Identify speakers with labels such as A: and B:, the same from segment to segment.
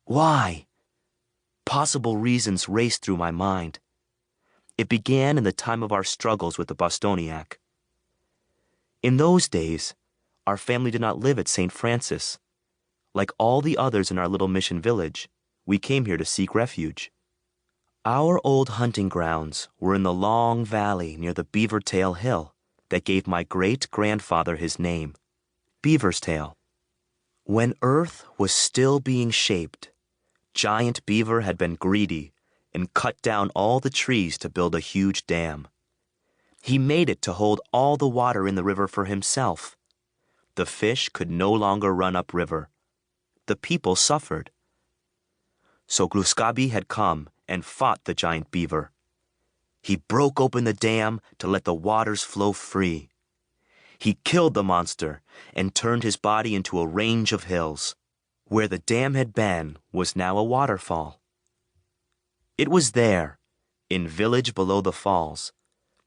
A: Why? Possible reasons raced through my mind. It began in the time of our struggles with the Bostoniac. In those days, our family did not live at St. Francis. Like all the others in our little mission village, we came here to seek refuge. Our old hunting grounds were in the long valley near the Beaver Tail Hill that gave my great-grandfather his name, Beaver's Tail. When Earth was still being shaped, Giant Beaver had been greedy and cut down all the trees to build a huge dam. He made it to hold all the water in the river for himself. The fish could no longer run upriver. The people suffered. So Gluskabi had come and fought the giant beaver. He broke open the dam to let the waters flow free. He killed the monster and turned his body into a range of hills. Where the dam had been was now a waterfall. It was there, in village below the falls,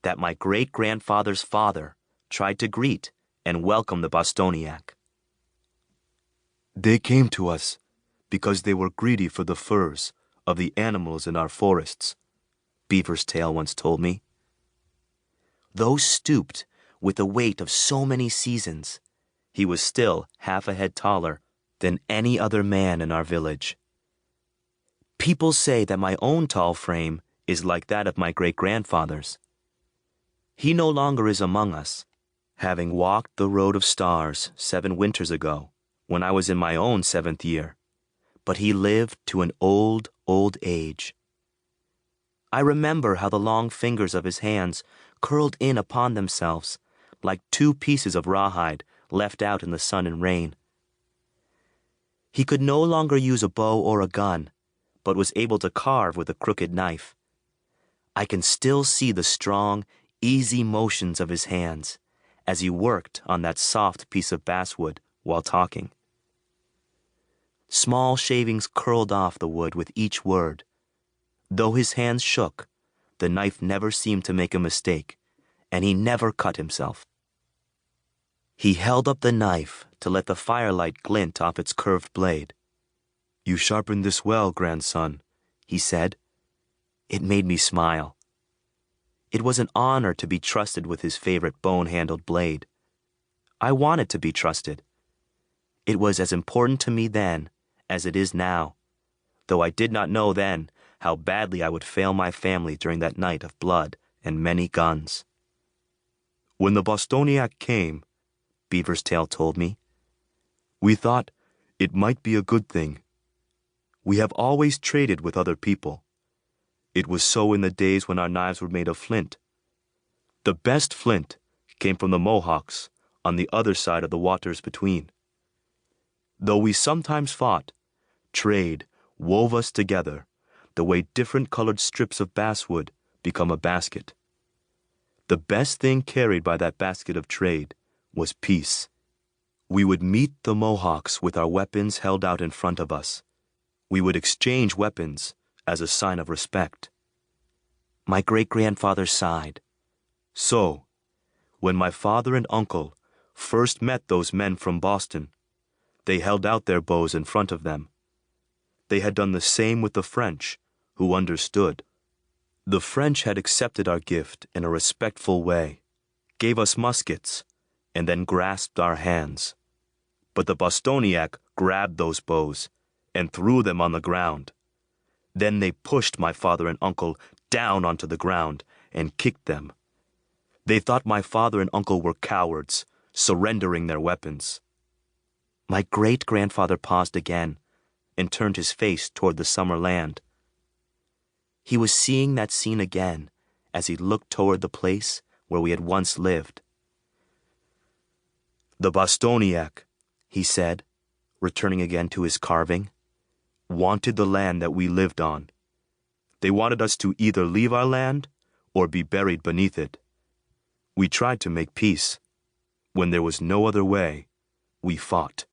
A: that my great-grandfather's father tried to greet and welcome the Bostoniac.
B: They came to us because they were greedy for the furs of the animals in our forests,
A: Beaver's Tail once told me. Though stooped with the weight of so many seasons, he was still half a head taller than any other man in our village. People say that my own tall frame is like that of my great-grandfather's. He no longer is among us, having walked the road of stars 7 winters ago, when I was in my own 7th year, but he lived to an old, old age. I remember how the long fingers of his hands curled in upon themselves like 2 pieces of rawhide left out in the sun and rain. He could no longer use a bow or a gun, but was able to carve with a crooked knife. I can still see the strong, easy motions of his hands as he worked on that soft piece of basswood while talking. Small shavings curled off the wood with each word. Though his hands shook, the knife never seemed to make a mistake, and he never cut himself. He held up the knife to let the firelight glint off its curved blade.
B: "You sharpened this well, grandson,"
A: he said. It made me smile. It was an honor to be trusted with his favorite bone-handled blade. I wanted to be trusted. It was as important to me then as it is now, though I did not know then how badly I would fail my family during that night of blood and many guns.
B: "When the Bostoniac came,"
A: Beaver's Tail told me,
B: "we thought it might be a good thing. We have always traded with other people. It was so in the days when our knives were made of flint. The best flint came from the Mohawks on the other side of the waters between. Though we sometimes fought, trade wove us together the way different colored strips of basswood become a basket. The best thing carried by that basket of trade was peace. We would meet the Mohawks with our weapons held out in front of us. We would exchange weapons as a sign of respect."
A: My great-grandfather sighed.
B: "So, when my father and uncle first met those men from Boston, they held out their bows in front of them. They had done the same with the French, who understood. The French had accepted our gift in a respectful way, gave us muskets, and then grasped our hands. But the Bostoniac grabbed those bows and threw them on the ground. Then they pushed my father and uncle down onto the ground and kicked them. They thought my father and uncle were cowards, surrendering their weapons."
A: My great-grandfather paused again and turned his face toward the summer land. He was seeing that scene again as he looked toward the place where we had once lived.
B: "The Bostoniac,"
A: he said, returning again to his carving,
B: "wanted the land that we lived on. They wanted us to either leave our land or be buried beneath it. We tried to make peace. When there was no other way, we fought."